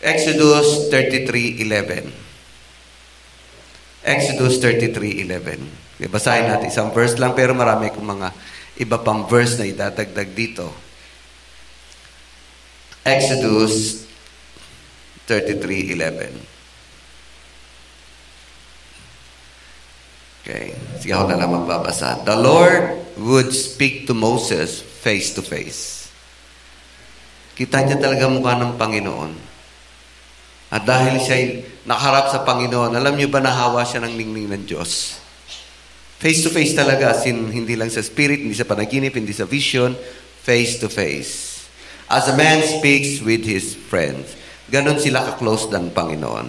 Exodus 33:11. Exodus 33:11. Basahin natin isang verse lang, pero marami kong mga iba pang verse na idadagdag dito. Exodus 33:11. Okay. Sige, ako na lang magbabasa. The Lord would speak to Moses face to face. Kita niya talaga mukha ng Panginoon. At dahil siya nakaharap sa Panginoon, alam niyo ba nahawa siya ng ningning ng Diyos? Face to face talaga, hindi lang sa spirit, hindi sa panaginip, hindi sa vision, face to face. As a man speaks with his friends. Ganon sila ka-close ng Panginoon.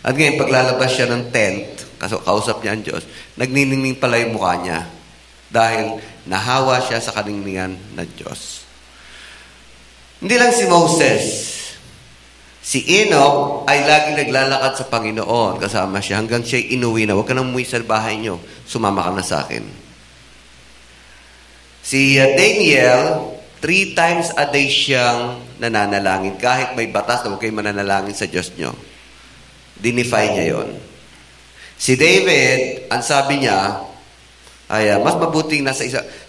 At ngayon, paglalabas siya ng tent, kausap niya ang Diyos, nagniningning pala yung mukha niya. Dahil nahawa siya sa kaningningan ng Diyos. Hindi lang si Moses. Si Enoch ay lagi naglalakad sa Panginoon. Kasama siya hanggang siya inuwi na. Huwag ka nang umuwi sa bahay niyo. Sumama ka na sa akin. Si Daniel, 3 times a day siyang nananalangin. Kahit may batas na huwag kayo mananalangin sa Diyos niyo. Dinify niya yon. Si David, ang sabi niya, ay mas mabuting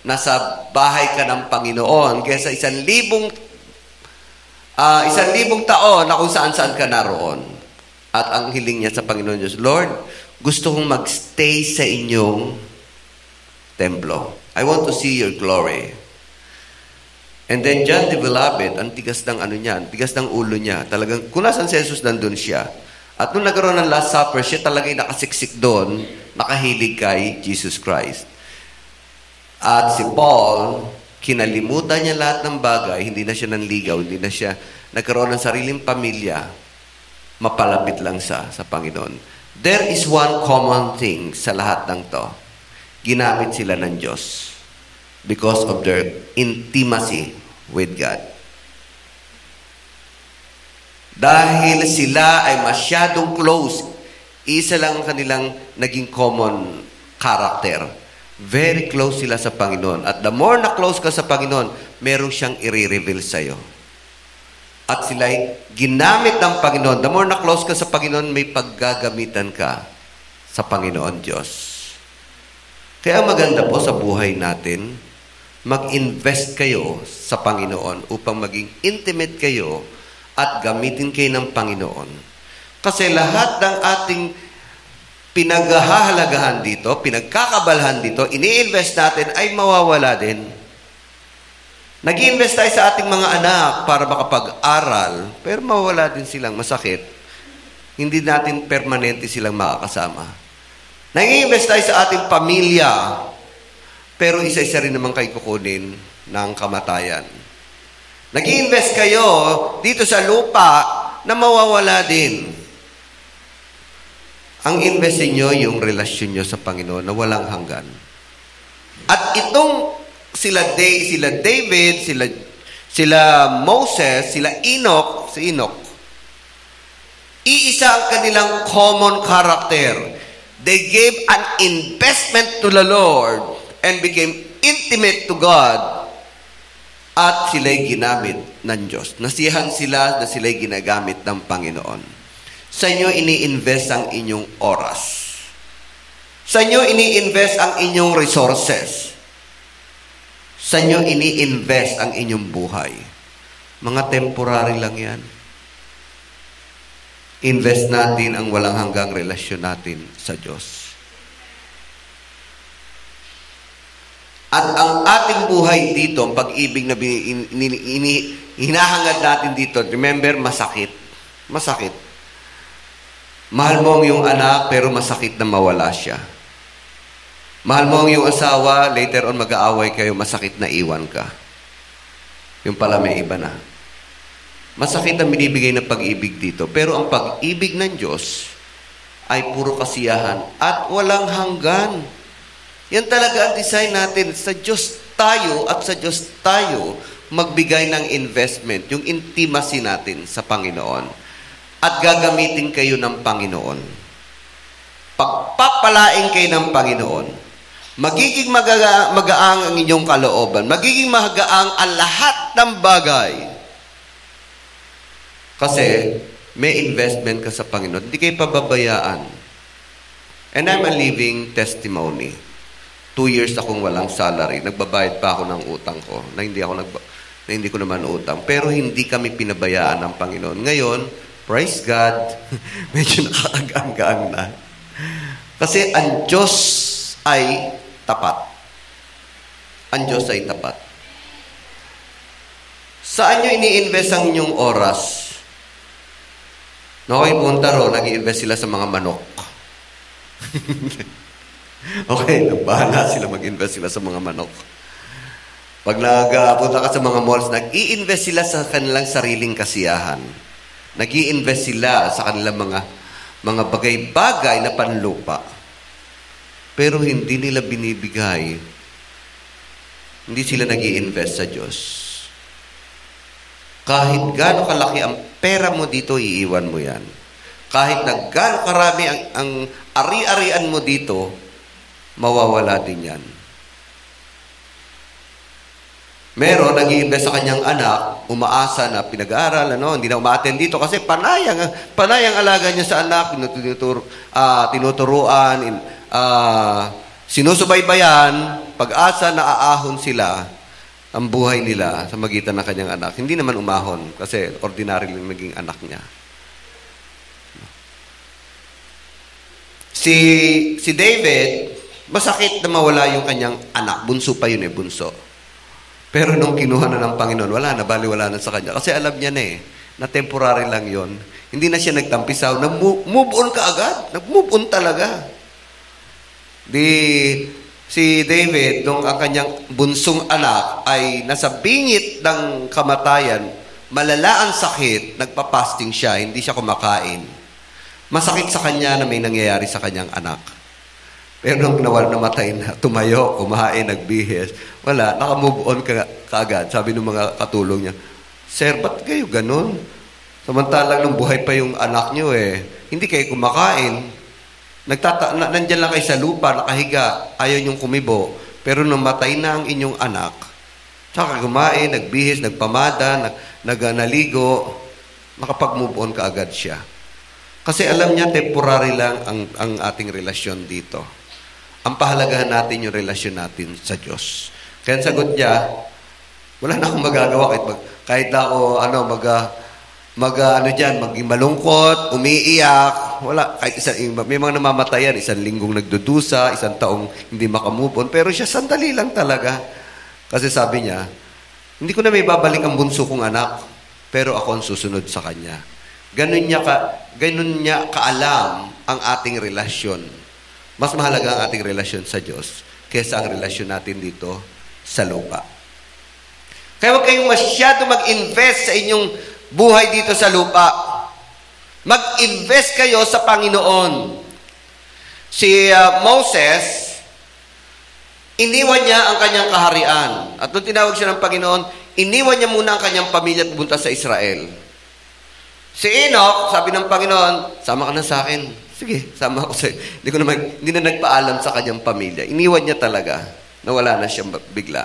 nasa bahay ka ng Panginoon kaysa 1,000 taon na kung saan-saan ka naroon. At ang hiling niya sa Panginoon Diyos, Lord, gusto kong magstay sa inyong templo. I want to see your glory. And then John the Beloved, ang tigas ng tigas ng ulo niya. Talagang, kung nasan si Jesus, nandun siya. At nung nagkaroon ng Last Supper, siya talaga nakasiksik doon, nakahilig kay Jesus Christ. At si Paul, kinalimutan niya lahat ng bagay, hindi na siya nanligaw, hindi na siya nagkaroon ng sariling pamilya, mapalapit lang sa Panginoon. There is one common thing sa lahat ng to. Ginamit sila ng Diyos because of their intimacy with God. Dahil sila ay masyadong close, isa lang ang kanilang naging common character. Very close sila sa Panginoon. At the more na close ka sa Panginoon, meron siyang i-reveal sa'yo. At sila ay ginamit ng Panginoon. The more na close ka sa Panginoon, may paggagamitan ka sa Panginoon Diyos. Kaya maganda po sa buhay natin, mag-invest kayo sa Panginoon upang maging intimate kayo at gamitin kayo ng Panginoon. Kasi lahat ng ating pinaghahalagahan dito, pinagkakabalhan dito, ini-invest natin ay mawawala din. Nag-i-invest tayo sa ating mga anak para makapag-aral, pero mawawala din silang masakit. Hindi natin permanente silang makakasama. Nag-i-invest tayo sa ating pamilya, pero isa-isa rin naman kayo kukunin ng kamatayan. Nag-i-invest kayo dito sa lupa na mawawala din. Ang invest niyo yung relasyon niyo sa Panginoon na walang hanggan. At itong sila David, sila Moses, sila Enoch, si Enoch, iisa ang kanilang common character. They gave an investment to the Lord and became intimate to God. At sila'y ginamit ng Diyos. Nasiyahan sila na sila'y ginagamit ng Panginoon. Sa inyo ini-invest ang inyong oras. Sa inyo ini-invest ang inyong resources. Sa inyo ini-invest ang inyong buhay. Mga temporary lang yan. Invest natin ang walang hanggang relasyon natin sa Diyos. At ang ating buhay dito, ang pag-ibig na hinahangad natin dito, remember, masakit. Masakit. Mahal mo ang iyong anak, pero masakit na mawala siya. Mahal mo ang iyong asawa, later on mag-aaway kayo, masakit na iwan ka. Yung pala may iba na. Masakit ang binibigay ng pag-ibig dito. Pero ang pag-ibig ng Diyos ay puro kasiyahan at walang hanggan. Yan talaga ang design natin. Sa Diyos tayo at sa Diyos tayo magbigay ng investment, yung intimacy natin sa Panginoon. At gagamitin kayo ng Panginoon. Pagpapalain kayo ng Panginoon. Magiging magaang ang inyong kalooban. Magiging magaang ang lahat ng bagay. Kasi may investment ka sa Panginoon. Hindi kayo pababayaan. And I'm a living testimony. 2 years akong walang salary. Nagbabayad pa ako ng utang ko na hindi ko naman utang. Pero hindi kami pinabayaan ng Panginoon. Ngayon, praise God, medyo nakakagang-gaang na. Kasi ang Diyos ay tapat. Ang Diyos ay tapat. Saan nyo ini-invest ang inyong oras? Okay, punta ro, nag-i-invest sila sa mga manok. Okay, bahala sila mag-invest sila sa mga manok. Pag nagpunta ka sa mga malls, nag-i-invest sila sa kanilang sariling kasiyahan. Nag-i-invest sila sa kanilang mga bagay-bagay na panlupa. Pero hindi nila binibigay. Hindi sila nag-i-invest sa Diyos. Kahit gaano kalaki ang pera mo dito, iiwan mo yan. Kahit na gaano karami ang ari-arian mo dito, mawawala din yan. Meron, nag-i-invest sa kanyang anak, umaasa na pinag-aaral, hindi na umaattend dito kasi panayang alaga niya sa anak, tinuturuan, sinusubaybayan, pag-asa na aahon sila ang buhay nila sa magitan ng kanyang anak. Hindi naman umahon kasi ordinary lang naging anak niya. Si David, masakit na mawala yung kanyang anak. Bunso pa yun bunso. Pero nung kinuha na ng Panginoon, baliwala na sa kanya. Kasi alam niya na temporary lang yon. Hindi na siya nagtampisaw. Nag-move on ka agad. Nag-move on talaga. Si David, nung ang kanyang bunsong anak ay nasa bingit ng kamatayan, malala ang sakit, nagpa-fasting siya, hindi siya kumakain. Masakit sa kanya na may nangyayari sa kanyang anak. Pero nung namatay na, tumayo, kumain, nagbihis, wala, naka-move on kaagad. Sabi ng mga katulong niya, Sir, ba't kayo ganun? Samantalang nung buhay pa yung anak niyo hindi kayo kumakain. Nandyan lang kayo sa lupa, nakahiga, ayaw niyong kumibo. Pero nung matay na ang inyong anak, saka kumain, nagbihis, nagpamada, naligo, makapag-move on kaagad siya. Kasi alam niya, temporary lang ang ating relasyon dito. Ang pahalagahan natin yung relasyon natin sa Diyos. Kaya ang sagot niya, wala na akong magagawa kahit ako maging malungkot, umiiyak, wala, kahit may mga namamatayan, 1 linggong nagdudusa, 1 taong hindi makamove on, pero siya sandali lang talaga. Kasi sabi niya, hindi ko na may babalik ang bunso kong anak, pero ako ang susunod sa kanya. Ganun niya kaalam ang ating relasyon. Mas mahalaga ang ating relasyon sa Diyos kaysa ang relasyon natin dito sa lupa. Kaya huwag kayong masyado mag-invest sa inyong buhay dito sa lupa. Mag-invest kayo sa Panginoon. Si Moses, iniwan niya ang kanyang kaharian. At nung tinawag siya ng Panginoon, iniwan niya muna ang kanyang pamilya at pumunta sa Israel. Si Enoch, sabi ng Panginoon, sama ka na sa akin. Sige, sama ako sa'yo. Hindi na nagpaalam sa kanyang pamilya. Iniwan niya talaga. Nawala na siya bigla.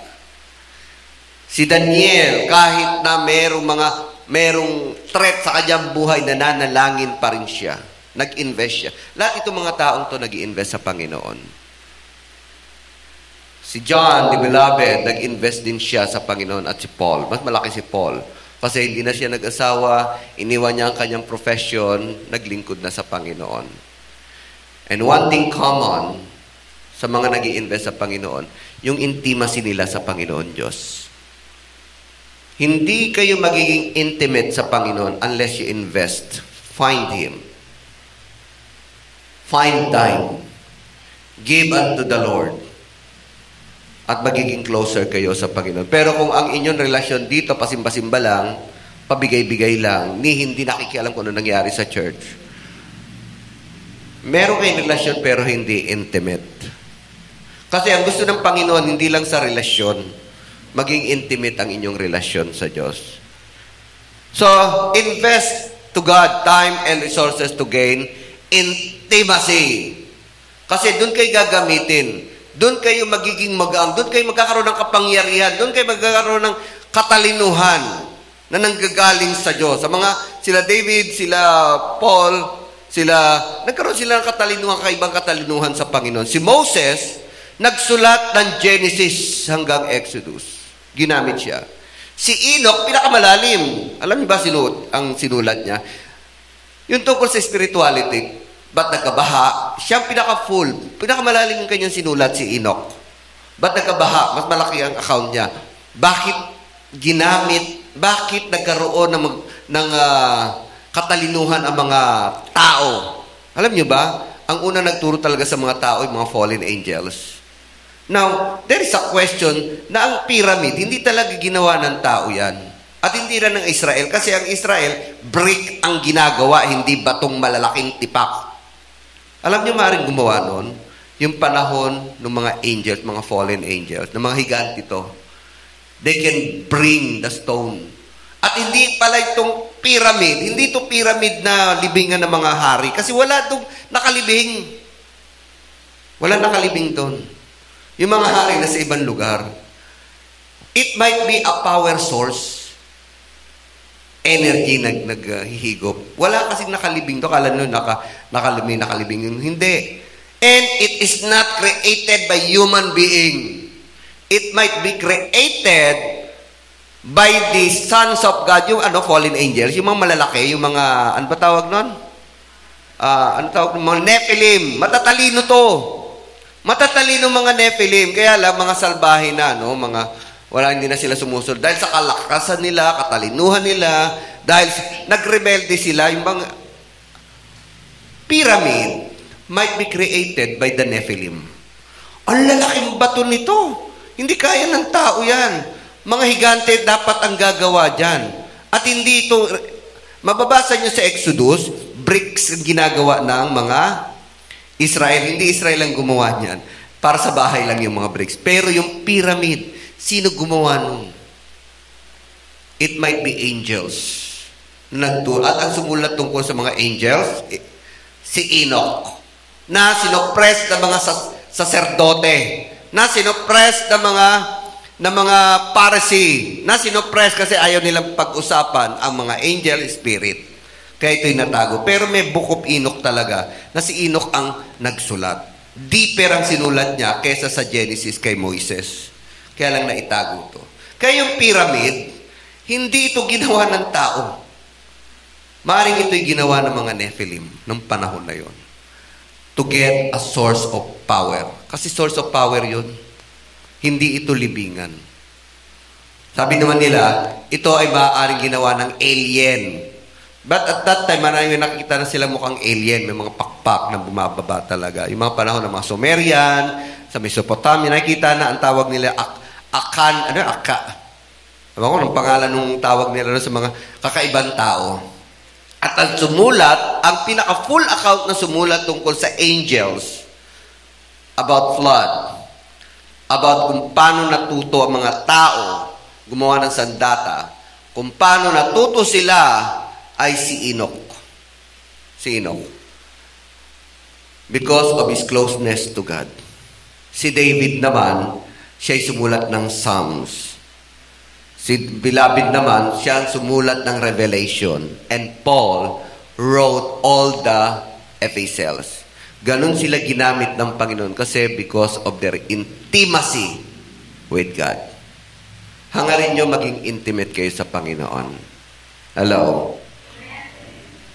Si Daniel, kahit na merong threat sa kanyang buhay, nananalangin pa rin siya. Nag-invest siya. Lahat itong mga taong to nag-i-invest sa Panginoon. Si John, the beloved, nag-invest din siya sa Panginoon at si Paul. Mas malaki si Paul. Kasi hindi na siya nag-asawa, iniwan niya ang kanyang profession, naglingkod na sa Panginoon. And one thing common sa mga nag-i-invest sa Panginoon, yung intimacy nila sa Panginoon Diyos. Hindi kayo magiging intimate sa Panginoon unless you invest. Find Him. Find time. Give unto the Lord. At magiging closer kayo sa Panginoon. Pero kung ang inyong relasyon dito, pasimba-simba lang, pabigay-bigay lang, hindi nakikialam kung ano nangyari sa church. Meron kayong relasyon pero hindi intimate. Kasi ang gusto ng Panginoon, hindi lang sa relasyon, maging intimate ang inyong relasyon sa Diyos. So, invest to God time and resources to gain intimacy. Kasi doon kayo gagamitin. Doon kayo magiging magaang. Doon kayo magkakaroon ng kapangyarihan. Doon kayo magkakaroon ng katalinuhan na nanggagaling sa Diyos. Sa mga sila David, sila Paul, nagkaroon sila ng katalinuhan, kaibang katalinuhan sa Panginoon. Si Moses, nagsulat ng Genesis hanggang Exodus. Ginamit siya. Si Enoch, pinakamalalim. Alam niyo ba ang sinulat niya? Yung tungkol sa spirituality, ba't nagkabaha? Siya ang pinaka-full. Pinakamalalim yung kanyang sinulat, si Enoch. Ba't nagkabaha? Mas malaki ang account niya. Bakit ginamit? Bakit nagkaroon ng katalinuhan ang mga tao? Alam niyo ba? Ang una nagturo talaga sa mga tao, yung mga fallen angels. Now, there is a question na ang pyramid, hindi talaga ginawa ng tao yan. At hindi rin ng Israel. Kasi ang Israel, brick ang ginagawa, hindi batong malalaking tipak. Alam niyo maaaring gumawa nun? Yung panahon ng mga angels, mga fallen angels, ng mga higanti to. They can bring the stone. At hindi pala itong pyramid, hindi ito pyramid na libingan ng mga hari. Kasi wala itong nakalibing. Wala nakalibing doon. Yung mga hari na sa ibang lugar. It might be a power source. Energy naghihigop. Wala kasing nakalibing doon. Kala nyo nakalibing yun. Hindi. And it is not created by human being. It might be created by the sons of God, yung fallen angels, yung mga malalaki, yung mga, ano ba tawag nun? Mga Nephilim. Matatalino to. Matatalino mga Nephilim. Kaya lang, mga salbahe na, hindi na sila sumusunod. Dahil sa kalakasan nila, katalinuhan nila, dahil nagrebelde sila, yung mga pyramid might be created by the Nephilim. Ang lalaking bato nito. Hindi kaya ng tao yan. Mga higante dapat ang gagawa dyan. At hindi ito, mababasa nyo sa Exodus, bricks ang ginagawa ng mga Israel. Hindi Israel ang gumawa niyan. Para sa bahay lang yung mga bricks. Pero yung pyramid, sino gumawa nun? It might be angels. At ang sumulat tungkol sa mga angels, si Enoch, na sinoppress ng mga saserdote, na sinoppress ng mga Pharisee, na sinoppress kasi ayaw nilang pag-usapan ang mga angel spirit. Kaya ito'y natago. Pero may Book of Enoch talaga, na si Enoch ang nagsulat. Deeper ang sinulat niya kesa sa Genesis kay Moises. Kaya lang naitago ito. Kaya yung pyramid, hindi ito ginawa ng tao. Maaring ito'y ginawa ng mga Nephilim ng panahon na yon. To get a source of power. Kasi source of power yun. Hindi ito libingan. Sabi naman nila, ito ay maaaring ginawa ng alien. But at that time, maraming nakikita na sila mukhang alien. May mga pakpak na bumababa talaga. Yung mga panahon ng mga Sumerian, sa Mesopotamia, nakikita na ang tawag nila Akan. Ewan ko, ng pangalan ng tawag nila sa mga kakaibang tao. At ang sumulat, ang pinaka-full account na sumulat tungkol sa angels, about flood, about kung paano natuto ang mga tao gumawa ng sandata, kung paano natuto sila, ay si Enoch. Si Enoch. Because of his closeness to God. Si David naman, siya'y sumulat ng Psalms. Si Beloved naman, siya ang sumulat ng Revelation. And Paul wrote all the epistles. Ganon sila ginamit ng Panginoon kasi because of their intimacy with God. Hangarin nyo maging intimate kayo sa Panginoon. Hello?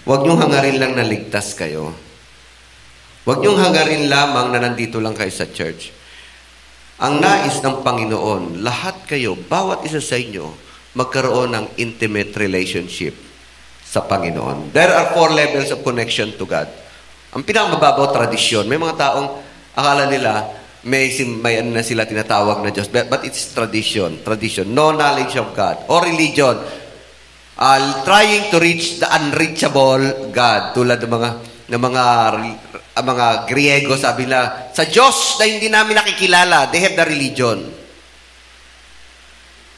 Huwag nyo hangarin lang na ligtas kayo. Huwag nyo hangarin lamang na nandito lang kayo sa church. Ang nais ng Panginoon, lahat kayo, bawat isa sa inyo, magkaroon ng intimate relationship sa Panginoon. There are 4 levels of connection to God. Ang pinakamababaw, tradisyon. May mga taong akala nila, may ano na sila tinatawag na Diyos. But it's tradition. Tradition. No knowledge of God. Or religion. Trying to reach the unreachable God. Tulad ng mga Griego, sabi nila, sa Diyos na hindi namin nakikilala, they have the religion.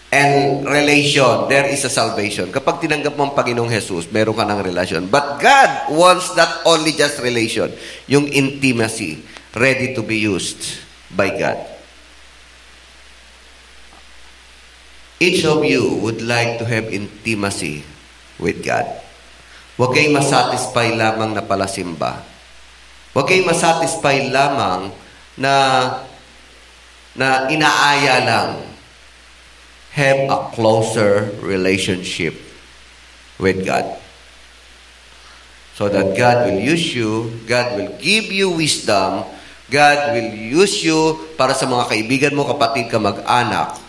And relation, there is a salvation. Kapag tinanggap mo ang Panginoong Jesus, meron ka ng relasyon. But God wants not only just relation, yung intimacy, ready to be used by God. Each of you would like to have intimacy with God. Huwag kayong masatisfy lamang na palasimba. Huwag kayong masatisfy lamang na inaaya lang. Have a closer relationship with God. So that God will use you, God will give you wisdom, God will use you para sa mga kaibigan mo, kapatid ka, mag-anak,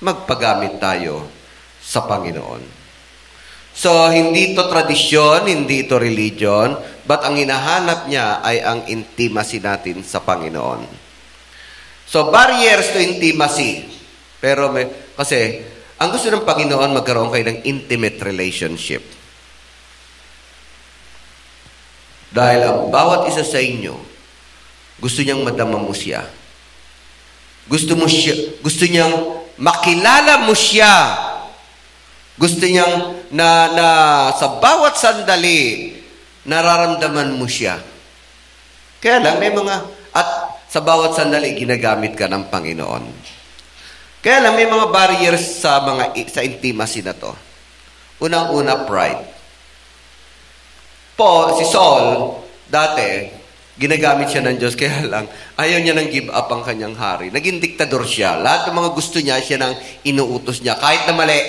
magpagamit tayo sa Panginoon. So, hindi ito tradisyon, hindi ito religion, but ang hinahanap niya ay ang intimacy natin sa Panginoon. So, barriers to intimacy. Pero kasi, ang gusto ng Panginoon, magkaroon kayo ng intimate relationship. Dahil ang bawat isa sa inyo, gusto niyang madama mo siya. Gusto niyang makilala mo siya. Gusto niyang na sa bawat sandali, nararamdaman mo siya. Kaya lang, at sa bawat sandali, ginagamit ka ng Panginoon. Kaya lang, may mga barriers sa intimacy na to. Unang-una, pride. Si Saul, dati, ginagamit siya ng Diyos, kaya lang, ayaw niya nang give up ang kanyang hari. Naging diktador siya. Lahat ng mga gusto niya, siya nang inuutos niya. Kahit na mali,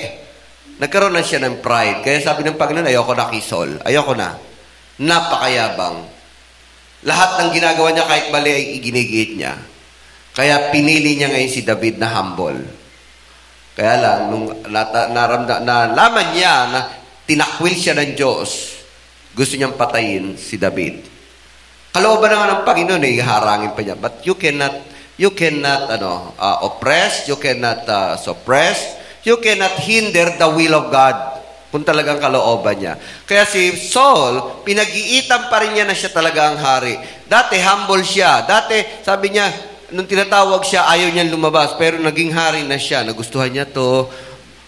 nagkaroon na siya ng pride. Kaya sabi ng Panginoon, ayoko na kay Saul. Ayoko na. Napakayabang. Lahat ng ginagawa niya, kahit mali, ay iginigiit niya. Kaya pinili niya ngayon si David na humble. Kaya lang, nung nalaman niya na tinakwil siya ng Diyos, gusto niyang patayin si David. Kalooban na nga ng Panginoon, harangin pa niya. But you cannot oppress, you cannot suppress, you cannot hinder the will of God kung talagang kalooban niya. Kaya si Saul, pinag-iitan pa rin niya na siya talaga ang hari. Dati, humble siya. Dati, sabi niya, nung tinatawag siya, ayaw niyang lumabas. Pero naging hari na siya. Nagustuhan niya to.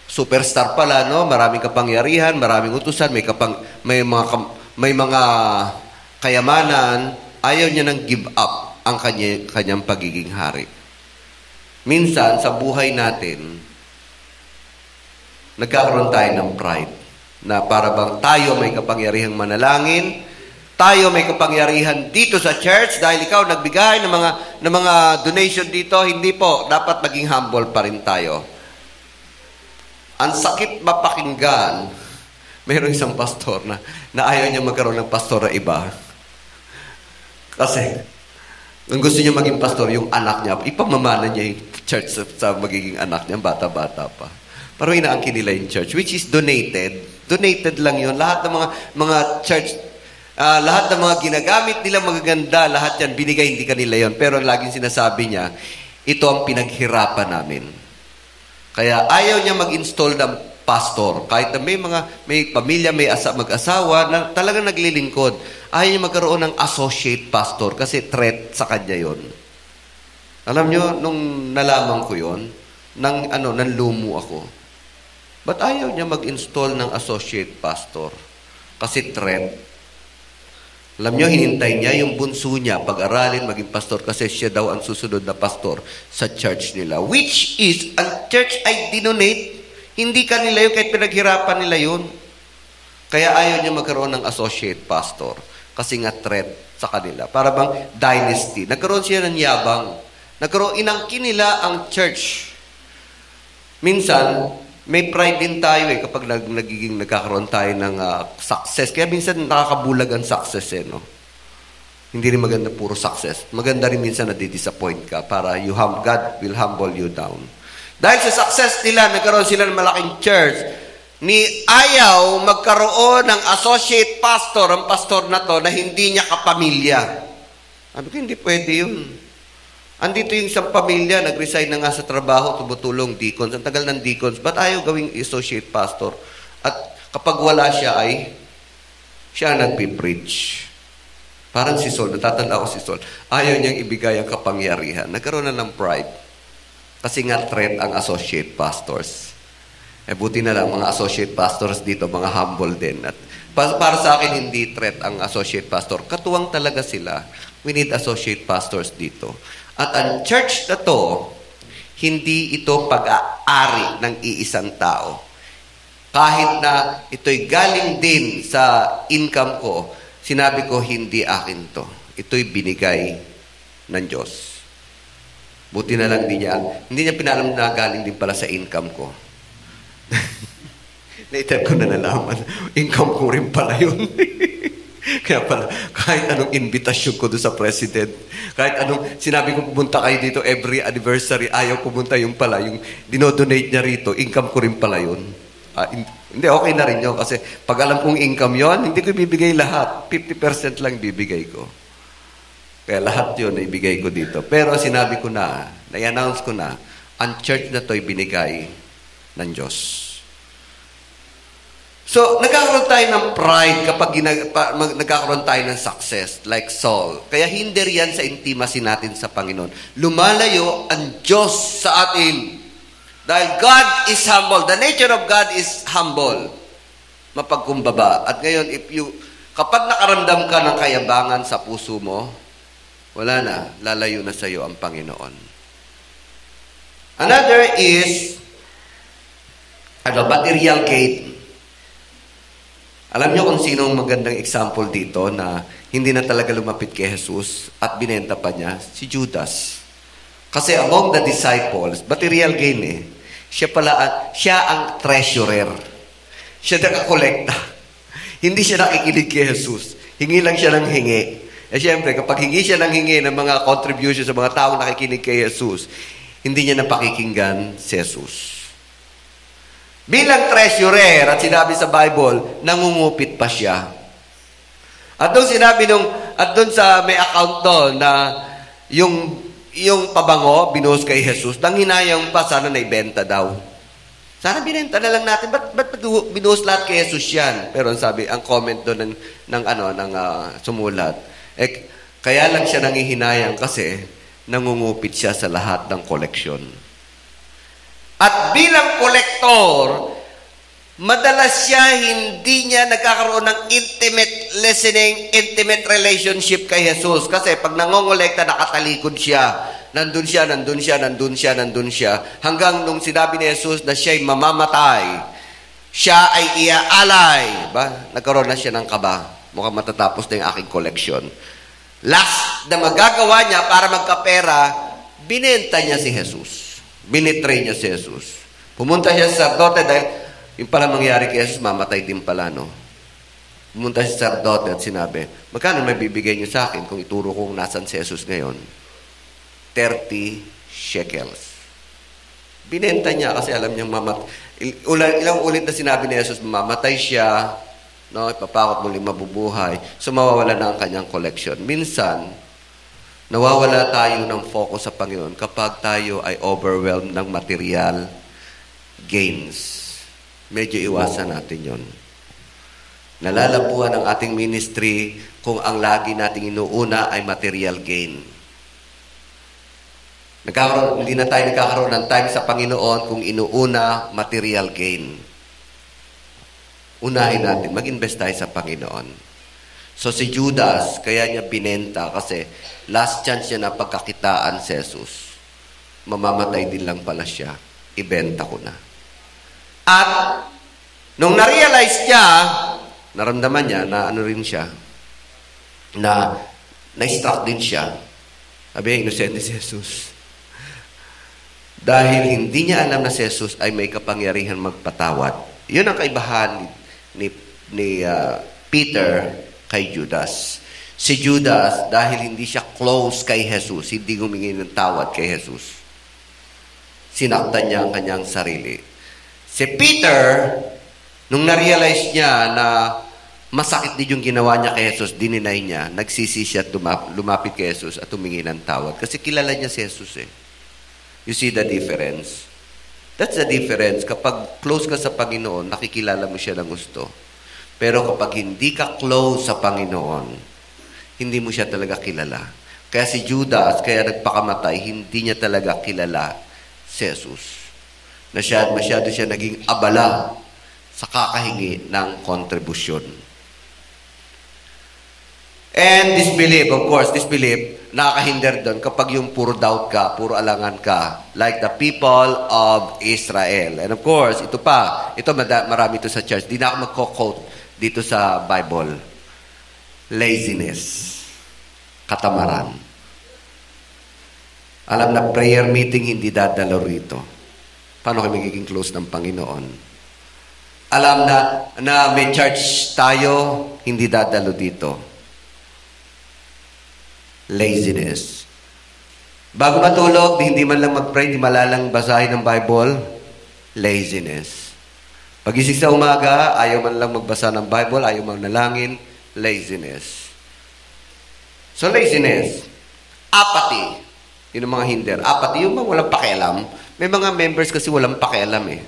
Superstar pala, no? Maraming kapangyarihan, maraming utusan, may mga kayamanan. Ayaw niya nang give up ang kanyang pagiging hari. Minsan, sa buhay natin, nagkakaroon tayo ng pride na para bang tayo may kapangyarihang manalangin, tayo may kapangyarihan dito sa church dahil ikaw nagbigay ng mga donation dito. Hindi po, dapat maging humble pa rin tayo. Ang sakit mapakinggan, mayroong isang pastor na ayaw niya magkaroon ng pastor na iba. Kasi, ang gusto niya maging pastor, yung anak niya, ipamamana niya yung church sa magiging anak niya, bata-bata pa. Pero inaangkin nila yung church, which is donated. Donated lang yun. Lahat ng mga church, lahat ng mga ginagamit nila magaganda, lahat yan, binigay, hindi kanila yon. Pero laging sinasabi niya, ito ang pinaghirapan namin. Kaya ayaw niya mag-install ng pastor. Kahit na may pamilya, may mag-asawa, na talagang naglilingkod. Ayaw niya magkaroon ng associate pastor kasi threat sa kanya yon. Alam niyo, nung nalaman ko yon, nanlumo ako. Ba't ayaw niya mag-install ng associate pastor? Kasi threat. Alam niyo, hinintay niya yung bunso niya pag-aralin, maging pastor kasi siya daw ang susunod na pastor sa church nila. Which is, ang church ay dinonate. Hindi kanila yun, kahit pinaghirapan nila yun. Kaya ayaw niya magkaroon ng associate pastor kasi nga threat sa kanila. Para bang dynasty. Nagkaroon siya ng yabang. Inangkin nila ang church. Minsan, may pride din tayo kapag nagkakaroon tayo ng success. Kaya minsan nakakabulag ang success no? Hindi rin maganda puro success. Maganda rin minsan na di-disappoint ka para God will humble you down. Dahil sa success nila, nagkaroon sila ng malaking church. Ayaw magkaroon ng associate pastor, ang pastor na to, na hindi niya kapamilya. Ano hindi pwede yun? Andito yung isang pamilya, nag-resign na nga sa trabaho, tumutulong deacons. Ang tagal ng deacons, ba't ayaw gawing associate pastor? At kapag wala siya siya nagpipreach. Parang si Saul, natatanda ko si Saul, ayaw niyang ibigay ang kapangyarihan. Nagkaroon na ng pride. Kasi nga threat ang associate pastors. Buti na lang, mga associate pastors dito, mga humble din. At para sa akin, hindi threat ang associate pastor. Katuwang talaga sila. We need associate pastors dito. At ang church na to, hindi ito pag-aari ng iisang tao. kahit na ito'y galing din sa income ko, sinabi ko, hindi akin to. Ito'y binigay ng Diyos. Buti na lang hindi niya pinalam na galing din pala sa income ko. Later ko na nalaman, income ko rin pala yun. Kaya pala, kahit anong invitation ko doon sa president, kahit anong sinabi ko pumunta kayo dito every anniversary, ayaw pumunta yung pala, yung dinodonate niya rito, income ko rin pala yun. Hindi, okay na rin yun. Kasi pag alam kong income yun, hindi ko bibigay lahat. 50% lang bibigay ko. Kaya lahat yun na ibigay ko dito. Pero sinabi ko na, na-announce ko na, ang church na to'y binigay ng Diyos. So, nagkakaroon tayo ng pride kapag nagkakaroon tayo ng success, like Saul. Kaya hinder yan sa intimacy natin sa Panginoon. Lumalayo ang Diyos sa atin. Dahil God is humble. The nature of God is humble. Mapagkumbaba. At ngayon, kapag nakaramdam ka ng kayabangan sa puso mo, wala na. Lalayo na sa iyo ang Panginoon. Another is, material gain. Alam niyo kung sino ang magandang example dito na hindi na talaga lumapit kay Jesus at binenta pa niya? Si Judas. Kasi among the disciples, material gain eh. Siya ang treasurer. Siya nakakolekta. Hindi siya nakikinig kay Jesus. Hingi lang siya ng hingi. Siyempre, kapag hingi siya ng hingi ng mga contributions sa mga taong nakikinig kay Jesus, hindi niya napakikinggan si Jesus. Bilang treasurer, at sinabi sa Bible, nangungupit pa siya. At doon sinabi at doon sa may account doon na yung pabango, binuhos kay Jesus, nang hinayang pa, sana naibenta daw. Sana binenta na lang natin. Ba't binuhos lahat kay Jesus yan? Pero ang comment doon ng sumulat, kaya lang siya nangihinayang kasi nangungupit siya sa lahat ng koleksyon. At bilang kolektor, madalas siya hindi niya nagkakaroon ng intimate listening, intimate relationship kay Jesus. Kasi pag nangongolekta, nakatalikod siya. Nandun siya. Hanggang nung sinabi ni Jesus na siya'y mamamatay, siya ay iaalay. Nagkaroon na siya ng kaba. Mukhang matatapos na yung aking koleksyon. Last na magagawa niya para magkapera, binenta niya si Jesus. Binitray niya si Jesus. Pumunta siya sa sardote dahil yung pala mangyari kay Jesus, mamatay din pala, no? Pumunta siya sa sardote at sinabi, magkano may bibigay niyo sa akin kung ituro kong nasan si Jesus ngayon? 30 shekels. Binenta niya kasi alam niyang ilang ulit na sinabi ni Jesus, mamatay siya, no? Ipapakot muling mabubuhay. So mawawala na ang kanyang collection. Minsan, nawawala tayo ng focus sa Panginoon kapag tayo ay overwhelmed ng material gains. Medyo iwasan natin yon. Nalalabuan ang ating ministry kung ang lagi nating inuuna ay material gain. Hindi na tayo nagkakaroon ng time sa Panginoon kung inuuna material gain. Unahin natin, mag-invest tayo sa Panginoon. So si Judas, kaya niya binenta kasi last chance niya na pagkakitaan si Jesus. Mamamatay din lang pala siya. Ibenta ko na. At nung na-realize niya, naramdaman niya na rin siya, na na-struck din siya. Sabi, inosente si Jesus. Dahil hindi niya alam na si Jesus ay may kapangyarihan magpatawad. Yun ang kaibahan ni Peter kay Judas. Si Judas, dahil hindi siya close kay Jesus, hindi humingi ng tawad kay Jesus. Sinaktan niya ang kanyang sarili. Si Peter, nung na-realize niya na masakit din yung ginawa niya kay Jesus, dininay niya, nagsisi siya at lumapit kay Jesus at humingi ng tawad. Kasi kilala niya si Jesus eh. You see the difference? That's the difference. Kapag close ka sa Panginoon, nakikilala mo siya ng gusto. Pero kapag hindi ka close sa Panginoon, hindi mo siya talaga kilala. Kaya si Judas, kaya nagpakamatay, hindi niya talaga kilala si Jesus. Masyado siya naging abala sa kakahingi ng kontribusyon. And disbelief, of course, disbelief, nakakahinder doon kapag yung puro doubt ka, puro alangan ka, like the people of Israel. And of course, ito pa, ito marami ito sa church. Di na ako magko-quote dito sa Bible. Laziness. Katamaran. Alam na prayer meeting hindi dadalo rito. Paano kami magiging close ng Panginoon? Alam na may church tayo, hindi dadalo dito. Laziness. Bago matulog, hindi man lang mag-pray, hindi malalang basahin ng Bible. Laziness. Pagising sa umaga, ayaw man lang magbasa ng Bible, ayaw man nalangin. Laziness. So laziness. Apathy. Yun ang mga hinder. Apathy, yung mga walang pakialam. May mga members kasi walang pakialam eh.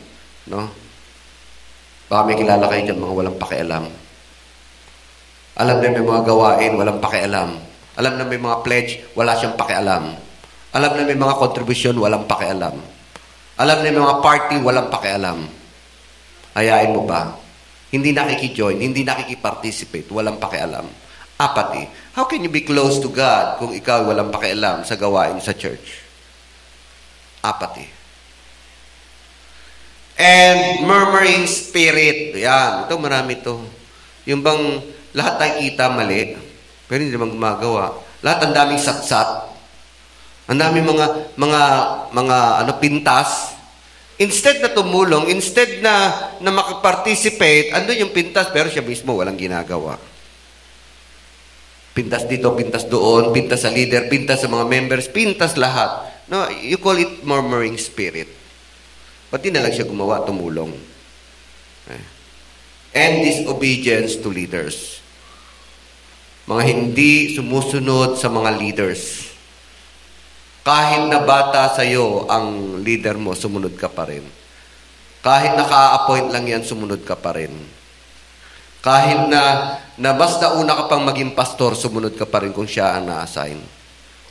No? Baka may kilala kayo dyan, mga walang pakialam. Alam na may mga gawain, walang pakialam. Alam na may mga pledge, wala siyang pakialam. Alam na may mga contribution, walang pakialam. Alam na may mga party, walang pakialam. Ayain mo ba? Hindi nakiki-join, hindi nakiki-participate, walang pakialam. Apathy. How can you be close to God kung ikaw walang pakialam sa gawain sa church? Apathy. And murmuring spirit. Yan. Ito, marami ito. Yung bang lahat tayo kita mali, pero hindi naman gumagawa. Lahat ang daming satsat. Ang daming mga pintas. Instead na tumulong, instead na makaparticipate, andun yung pintas, pero siya mismo walang ginagawa. Pintas dito, pintas doon, pintas sa leader, pintas sa mga members, pintas lahat. No, you call it murmuring spirit. Pati na lang siya gumawa, tumulong. Okay. And disobedience to leaders. Mga hindi sumusunod sa mga leaders. Kahit na bata sa'yo ang leader mo, sumunod ka pa rin. Kahit naka-appoint lang yan, sumunod ka pa rin. Kahit na basta una ka pang maging pastor, sumunod ka pa rin kung siya ang na-assign.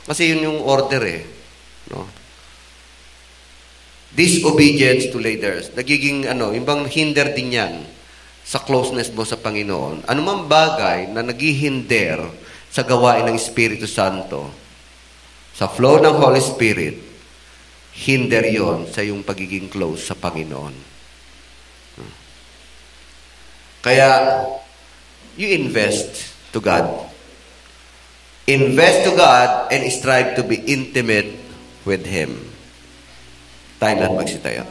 Kasi yun yung order eh. No? Disobedience to leaders. Nagiging yung bang hinder din yan sa closeness mo sa Panginoon. Ano mang bagay na naghihinder sa gawain ng Espiritu Santo, sa flow ng Holy Spirit, hinder yon sa iyong pagiging close sa Panginoon. Kaya, you invest to God. Invest to God and strive to be intimate with Him. Tayo lahat magsitayo.